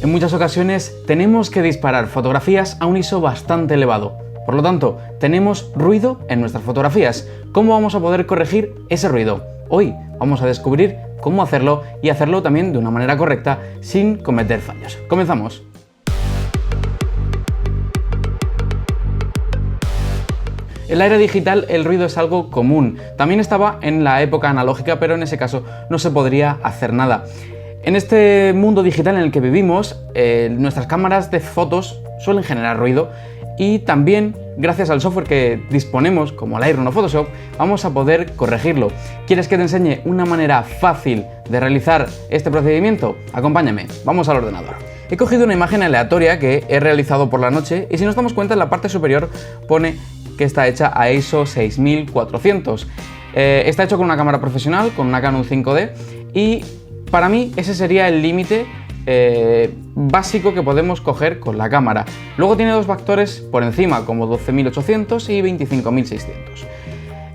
En muchas ocasiones tenemos que disparar fotografías a un ISO bastante elevado. Por lo tanto, tenemos ruido en nuestras fotografías. ¿Cómo vamos a poder corregir ese ruido? Hoy vamos a descubrir cómo hacerlo y hacerlo también de una manera correcta sin cometer fallos. ¡Comenzamos! En la era digital el ruido es algo común. También estaba en la época analógica, pero en ese caso no se podría hacer nada. En este mundo digital en el que vivimos, nuestras cámaras de fotos suelen generar ruido y también, gracias al software que disponemos, como Lightroom o Photoshop, vamos a poder corregirlo. ¿Quieres que te enseñe una manera fácil de realizar este procedimiento? Acompáñame, vamos al ordenador. He cogido una imagen aleatoria que he realizado por la noche y si nos damos cuenta en la parte superior pone que está hecha a ISO 6400. Está hecho con una cámara profesional, con una Canon 5D y para mí ese sería el límite básico que podemos coger con la cámara. Luego tiene dos factores por encima, como 12.800 y 25.600.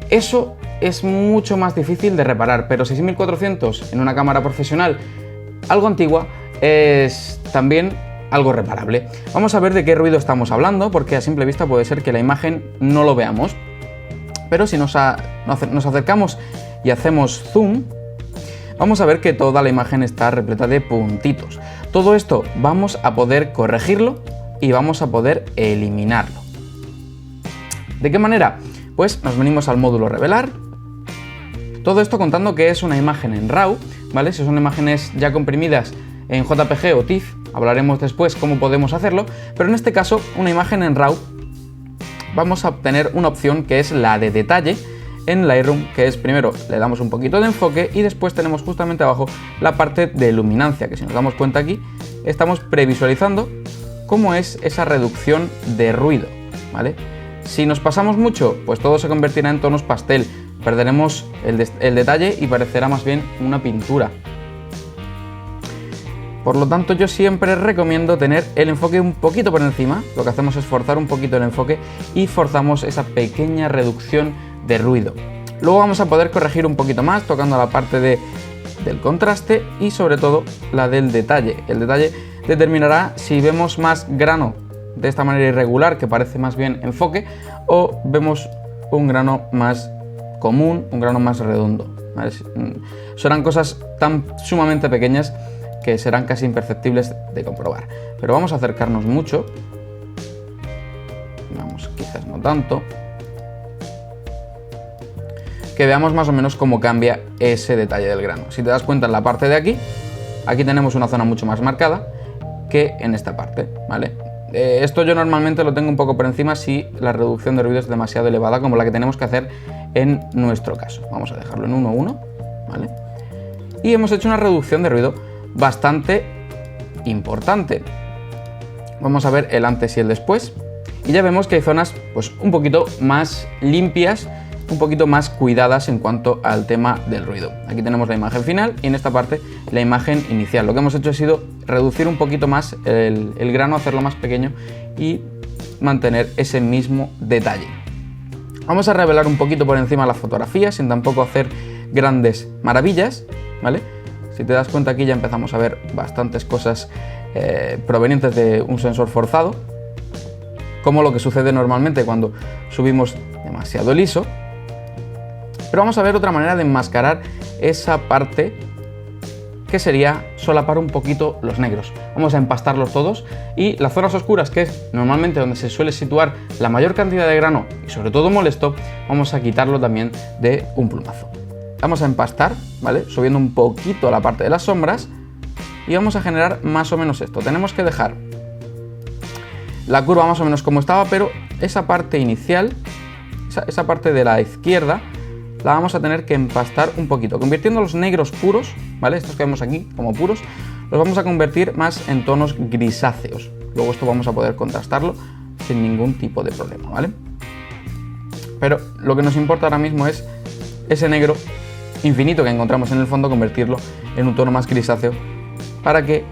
Eso es mucho más difícil de reparar, pero 6.400 en una cámara profesional algo antigua es también algo reparable. Vamos a ver de qué ruido estamos hablando, porque a simple vista puede ser que la imagen no lo veamos. Pero si nos acercamos y hacemos zoom, vamos a ver que toda la imagen está repleta de puntitos. Todo esto vamos a poder corregirlo y vamos a poder eliminarlo. ¿De qué manera? Pues nos venimos al módulo revelar. Todo esto contando que es una imagen en RAW, ¿vale? Si son imágenes ya comprimidas en JPG o TIFF, hablaremos después cómo podemos hacerlo, pero en este caso, una imagen en RAW, vamos a obtener una opción que es la de detalle en Lightroom, que es primero le damos un poquito de enfoque y después tenemos justamente abajo la parte de luminancia, que si nos damos cuenta aquí, estamos previsualizando cómo es esa reducción de ruido, ¿vale? Si nos pasamos mucho, pues todo se convertirá en tonos pastel, perderemos el detalle y parecerá más bien una pintura. Por lo tanto, yo siempre recomiendo tener el enfoque un poquito por encima. Lo que hacemos es forzar un poquito el enfoque y forzamos esa pequeña reducción de ruido. Luego vamos a poder corregir un poquito más tocando la parte del contraste y sobre todo la del detalle. El detalle determinará si vemos más grano de esta manera irregular, que parece más bien enfoque, o vemos un grano más común, un grano más redondo, ¿vale? Serán cosas tan sumamente pequeñas que serán casi imperceptibles de comprobar. Pero vamos a acercarnos mucho. Vamos, quizás no tanto. Que veamos más o menos cómo cambia ese detalle del grano. Si te das cuenta en la parte de aquí, aquí tenemos una zona mucho más marcada que en esta parte, ¿vale? Esto yo normalmente lo tengo un poco por encima si la reducción de ruido es demasiado elevada, como la que tenemos que hacer en nuestro caso. Vamos a dejarlo en 1:1, ¿vale? Y hemos hecho una reducción de ruido bastante importante. Vamos a ver el antes y el después y ya vemos que hay zonas pues un poquito más limpias, un poquito más cuidadas en cuanto al tema del ruido. Aquí tenemos la imagen final y en esta parte la imagen inicial. Lo que hemos hecho ha sido reducir un poquito más el grano, hacerlo más pequeño y mantener ese mismo detalle. Vamos a revelar un poquito por encima las fotografías sin tampoco hacer grandes maravillas, ¿vale? Si te das cuenta aquí ya empezamos a ver bastantes cosas provenientes de un sensor forzado, como lo que sucede normalmente cuando subimos demasiado el ISO. Pero vamos a ver otra manera de enmascarar esa parte, que sería solapar un poquito los negros. Vamos a empastarlos todos y las zonas oscuras, que es normalmente donde se suele situar la mayor cantidad de grano y sobre todo molesto, vamos a quitarlo también de un plumazo. Vamos a empastar, ¿vale? Subiendo un poquito la parte de las sombras y vamos a generar más o menos esto. Tenemos que dejar la curva más o menos como estaba, pero esa parte inicial, esa parte de la izquierda, la vamos a tener que empastar un poquito, convirtiendo los negros puros, ¿vale? Estos que vemos aquí como puros, los vamos a convertir más en tonos grisáceos. Luego esto vamos a poder contrastarlo sin ningún tipo de problema, ¿vale? Pero lo que nos importa ahora mismo es ese negro infinito que encontramos en el fondo, convertirlo en un tono más grisáceo para que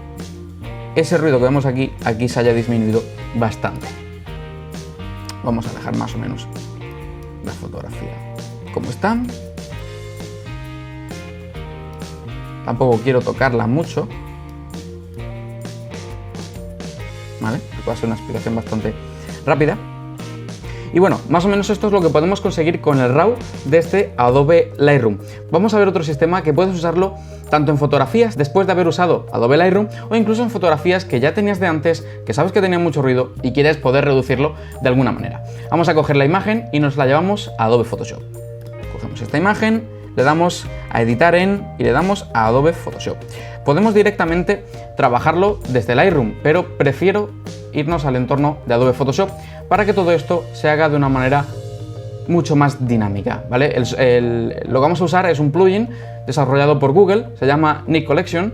ese ruido que vemos aquí se haya disminuido bastante. Vamos a dejar más o menos la fotografía como está. Tampoco quiero tocarla mucho ¿vale? Va a ser una explicación bastante rápida. Y bueno, más o menos esto es lo que podemos conseguir con el RAW de este Adobe Lightroom. Vamos a ver otro sistema que puedes usarlo tanto en fotografías después de haber usado Adobe Lightroom o incluso en fotografías que ya tenías de antes, que sabes que tenían mucho ruido y quieres poder reducirlo de alguna manera. Vamos a coger la imagen y nos la llevamos a Adobe Photoshop. Cogemos esta imagen, le damos a editar en y le damos a Adobe Photoshop. Podemos directamente trabajarlo desde Lightroom, pero prefiero irnos al entorno de Adobe Photoshop para que todo esto se haga de una manera mucho más dinámica, ¿vale? Lo que vamos a usar es un plugin desarrollado por Google, se llama Nik Collection,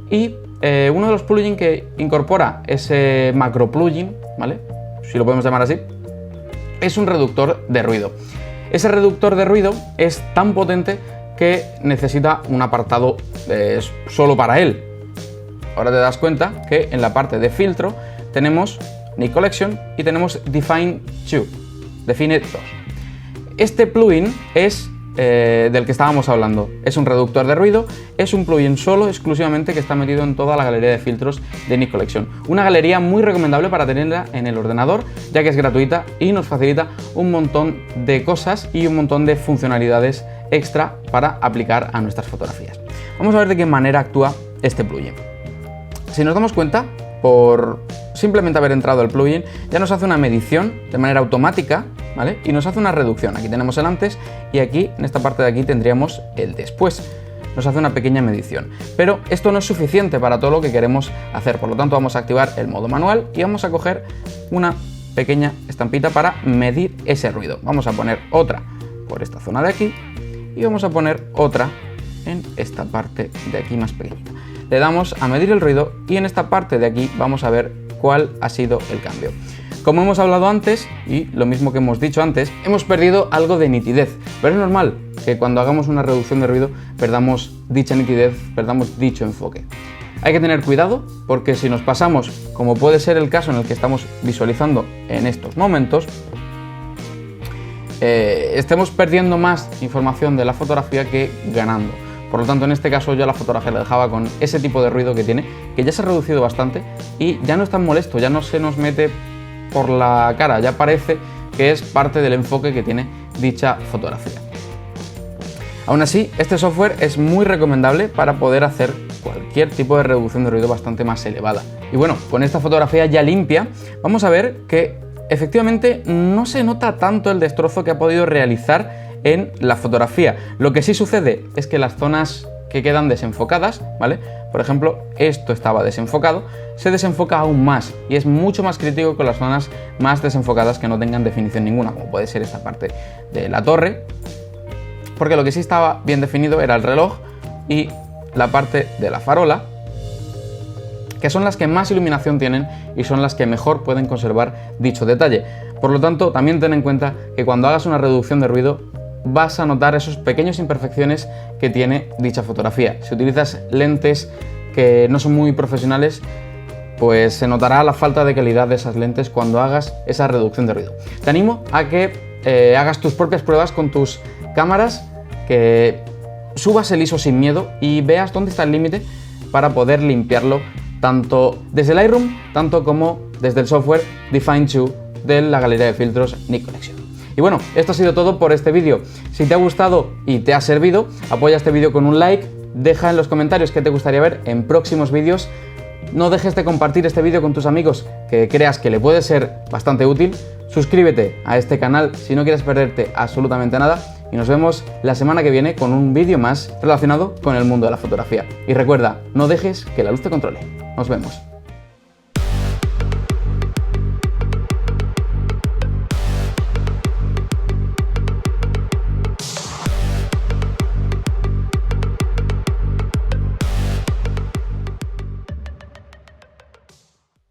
y uno de los plugins que incorpora ese macro plugin, ¿vale? Si lo podemos llamar así, es un reductor de ruido. Ese reductor de ruido es tan potente que necesita un apartado solo para él. Ahora te das cuenta que en la parte de filtro tenemos Nik Collection y tenemos Define 2. Este plugin es del que estábamos hablando. Es un reductor de ruido, es un plugin solo, exclusivamente, que está metido en toda la galería de filtros de Nik Collection. Una galería muy recomendable para tenerla en el ordenador, ya que es gratuita y nos facilita un montón de cosas y un montón de funcionalidades extra para aplicar a nuestras fotografías. Vamos a ver de qué manera actúa este plugin. Si nos damos cuenta, por simplemente haber entrado al plugin, ya nos hace una medición de manera automática, ¿vale? Y nos hace una reducción. Aquí tenemos el antes y aquí, en esta parte de aquí, tendríamos el después. Nos hace una pequeña medición. Pero esto no es suficiente para todo lo que queremos hacer. Por lo tanto, vamos a activar el modo manual y vamos a coger una pequeña estampita para medir ese ruido. Vamos a poner otra por esta zona de aquí y vamos a poner otra en esta parte de aquí más pequeñita. Le damos a medir el ruido y en esta parte de aquí vamos a ver cuál ha sido el cambio. Como hemos hablado antes, y lo mismo que hemos dicho antes, hemos perdido algo de nitidez, pero es normal que cuando hagamos una reducción de ruido perdamos dicha nitidez, perdamos dicho enfoque. Hay que tener cuidado porque si nos pasamos, como puede ser el caso en el que estamos visualizando en estos momentos, estemos perdiendo más información de la fotografía que ganando. Por lo tanto, en este caso yo la fotografía la dejaba con ese tipo de ruido que tiene, que ya se ha reducido bastante y ya no es tan molesto, ya no se nos mete por la cara, ya parece que es parte del enfoque que tiene dicha fotografía. Aún así, este software es muy recomendable para poder hacer cualquier tipo de reducción de ruido bastante más elevada. Y bueno, con esta fotografía ya limpia, vamos a ver que efectivamente no se nota tanto el destrozo que ha podido realizar en la fotografía. Lo que sí sucede es que las zonas que quedan desenfocadas, ¿vale? Por ejemplo, esto estaba desenfocado, se desenfoca aún más y es mucho más crítico con las zonas más desenfocadas que no tengan definición ninguna, como puede ser esta parte de la torre, porque lo que sí estaba bien definido era el reloj y la parte de la farola, que son las que más iluminación tienen y son las que mejor pueden conservar dicho detalle. Por lo tanto, también ten en cuenta que cuando hagas una reducción de ruido vas a notar esos pequeñas imperfecciones que tiene dicha fotografía. Si utilizas lentes que no son muy profesionales, pues se notará la falta de calidad de esas lentes cuando hagas esa reducción de ruido. Te animo a que hagas tus propias pruebas con tus cámaras, que subas el ISO sin miedo y veas dónde está el límite para poder limpiarlo tanto desde Lightroom, tanto como desde el software Define 2 de la galería de filtros Nik Collection. Y bueno, esto ha sido todo por este vídeo. Si te ha gustado y te ha servido, apoya este vídeo con un like, deja en los comentarios qué te gustaría ver en próximos vídeos. No dejes de compartir este vídeo con tus amigos que creas que le puede ser bastante útil. Suscríbete a este canal si no quieres perderte absolutamente nada. Y nos vemos la semana que viene con un vídeo más relacionado con el mundo de la fotografía. Y recuerda, no dejes que la luz te controle. Nos vemos.